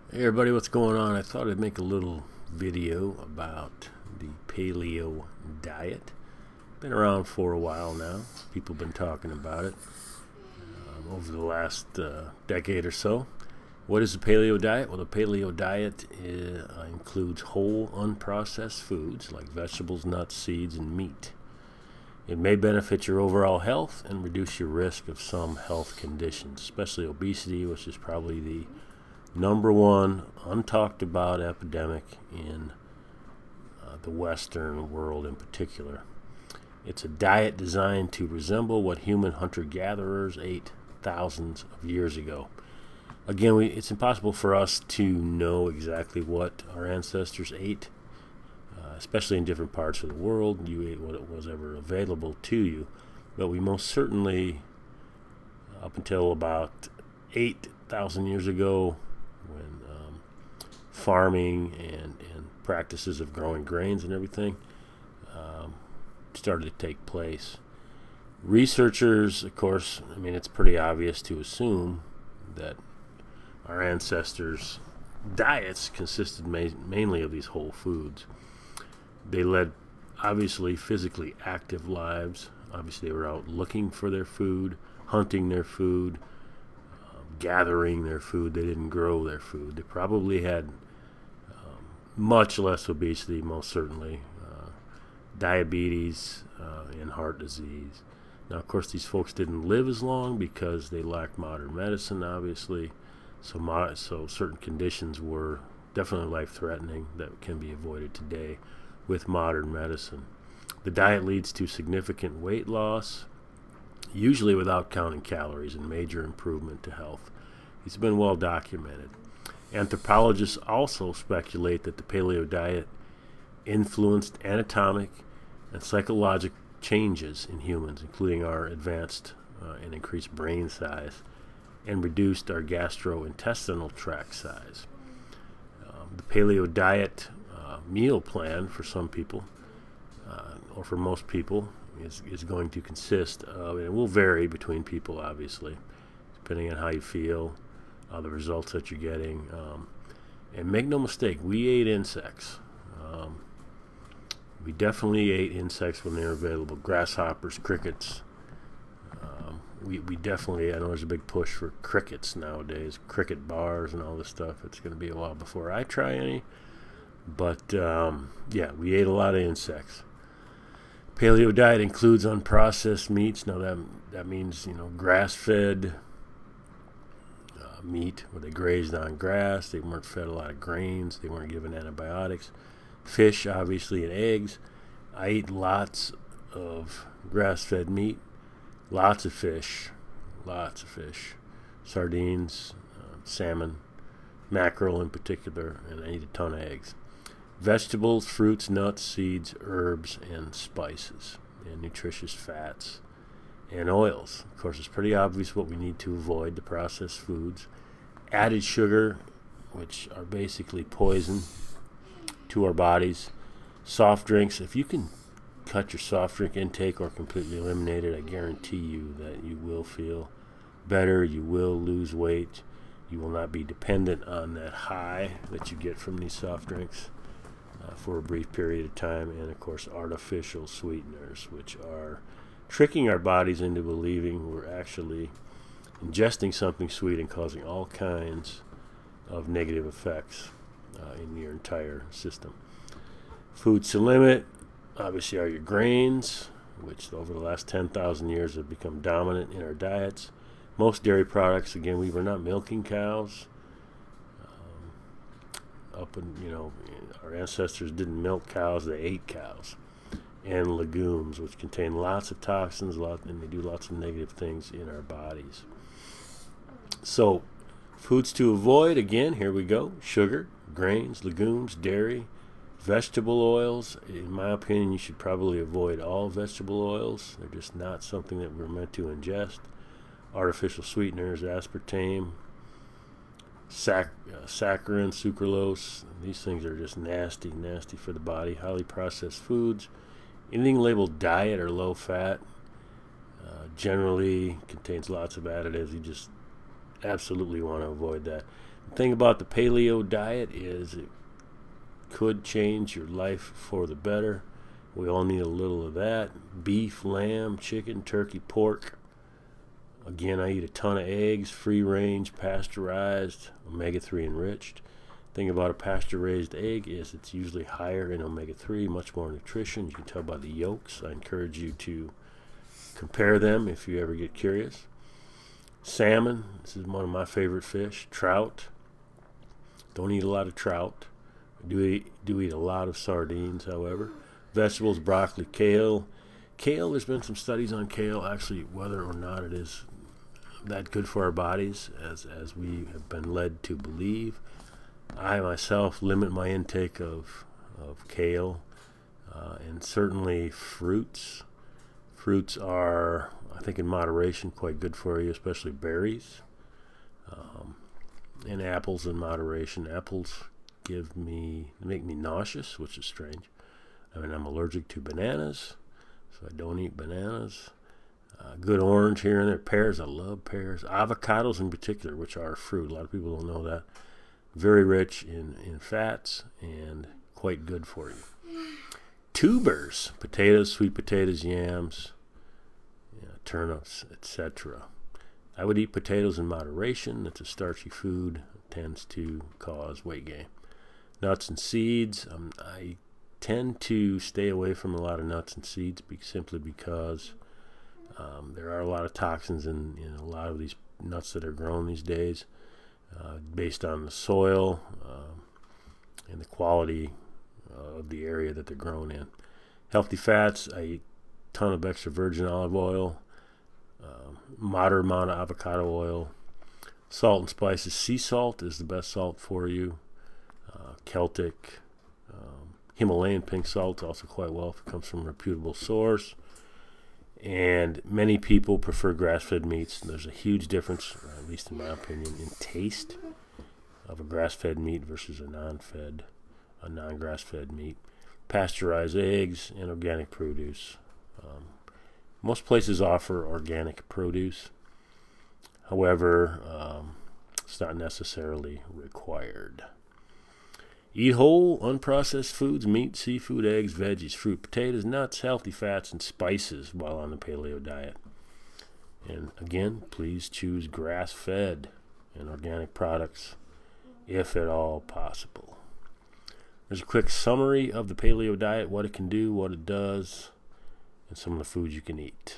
Hey everybody, what's going on? I thought I'd make a little video about the paleo diet. Been around for a while now. People have been talking about it over the last decade or so. What is the paleo diet? Well, the paleo diet includes whole, unprocessed foods like vegetables, nuts, seeds, and meat. It may benefit your overall health and reduce your risk of some health conditions, especially obesity, which is probably the number one untalked about epidemic in the Western world in particular. It's a diet designed to resemble what human hunter-gatherers ate thousands of years ago. Again, it's impossible for us to know exactly what our ancestors ate, especially in different parts of the world. You ate what it was ever available to you, but we most certainly, up until about 8,000 years ago, when farming and practices of growing grains and everything started to take place. Researchers, of course, it's pretty obvious to assume that our ancestors' diets consisted mainly of these whole foods. They led, obviously, physically active lives. Obviously, they were out looking for their food, hunting their food, gathering their food. They didn't grow their food. They probably had much less obesity, most certainly, diabetes, and heart disease. Now, of course, these folks didn't live as long because they lacked modern medicine, obviously. So certain conditions were definitely life-threatening that can be avoided today with modern medicine. The diet leads to significant weight loss, usually without counting calories, and major improvement to health. It's been well documented. Anthropologists also speculate that the paleo diet influenced anatomic and psychological changes in humans, including our advanced and increased brain size, and reduced our gastrointestinal tract size. The paleo diet meal plan for some people, or for most people, is going to consist of, and it will vary between people, obviously, depending on how you feel, the results that you're getting. And make no mistake, we ate insects. We definitely ate insects when they were available. Grasshoppers, crickets. We definitely, I know there's a big push for crickets nowadays, cricket bars and all this stuff. It's going to be a while before I try any. But, yeah, we ate a lot of insects. Paleo diet includes unprocessed meats. Now that means, grass-fed meat, where they grazed on grass. They weren't fed a lot of grains. They weren't given antibiotics. Fish, obviously, and eggs. I eat lots of grass-fed meat. Lots of fish. Sardines, salmon, mackerel in particular, and I eat a ton of eggs. Vegetables, fruits, nuts, seeds, herbs, and spices, and nutritious fats and oils. Of course, it's pretty obvious what we need to avoid: the processed foods, added sugar, which are basically poison to our bodies, soft drinks. If you can cut your soft drink intake or completely eliminate it, I guarantee you that you will feel better, you will lose weight, you will not be dependent on that high that you get from these soft drinks for a brief period of time. And of course, artificial sweeteners, which are tricking our bodies into believing we're actually ingesting something sweet and causing all kinds of negative effects in your entire system. Foods to limit, obviously, are your grains, which over the last 10,000 years have become dominant in our diets. Most dairy products, again, we were not milking cows. Our ancestors didn't milk cows, they ate cows. And legumes, which contain lots of toxins, and they do lots of negative things in our bodies. So, foods to avoid, again, here we go: sugar, grains, legumes, dairy, vegetable oils. In my opinion, you should probably avoid all vegetable oils. They're just not something that we're meant to ingest. Artificial sweeteners, aspartame, saccharin, sucralose. These things are just nasty for the body. Highly processed foods. Anything labeled diet or low fat generally contains lots of additives. You just absolutely want to avoid that. The thing about the paleo diet is it could change your life for the better. We all need a little of that. Beef, lamb, chicken, turkey, pork. Again, I eat a ton of eggs, free range, pasteurized, omega-3 enriched. The thing about a pasture-raised egg is it's usually higher in omega-3, much more nutrition. You can tell by the yolks. I encourage you to compare them if you ever get curious. Salmon, this is one of my favorite fish. Trout, don't eat a lot of trout. I do eat a lot of sardines, however. Vegetables, broccoli, kale. Kale, there's been some studies on kale, actually, whether or not it is that good for our bodies, as we have been led to believe. I myself limit my intake of kale, and certainly fruits. Fruits are, I think, in moderation, quite good for you, especially berries. And apples in moderation. Apples make me nauseous, which is strange. I mean, I'm allergic to bananas, so I don't eat bananas. Good orange here and there. Pears, I love pears. Avocados in particular, which are fruit. A lot of people don't know that. Very rich in fats and quite good for you. Tubers, potatoes, sweet potatoes, yams, turnips, etc. I would eat potatoes in moderation. It's a starchy food. It tends to cause weight gain. Nuts and seeds. I tend to stay away from a lot of nuts and seeds simply because there are a lot of toxins in a lot of these nuts that are grown these days, based on the soil and the quality of the area that they're grown in. Healthy fats. I eat a ton of extra virgin olive oil, moderate amount of avocado oil, salt and spices. Sea salt is the best salt for you. Celtic, Himalayan pink salt also quite well if it comes from a reputable source. And many people prefer grass-fed meats. And there's a huge difference, or at least in my opinion, in taste of a grass-fed meat versus a non-grass-fed meat. Pasteurized eggs and organic produce. Most places offer organic produce. However, it's not necessarily required. Eat whole, unprocessed foods, meat, seafood, eggs, veggies, fruit, potatoes, nuts, healthy fats, and spices while on the paleo diet. And again, please choose grass-fed and organic products if at all possible. There's a quick summary of the paleo diet, what it can do, what it does, and some of the foods you can eat.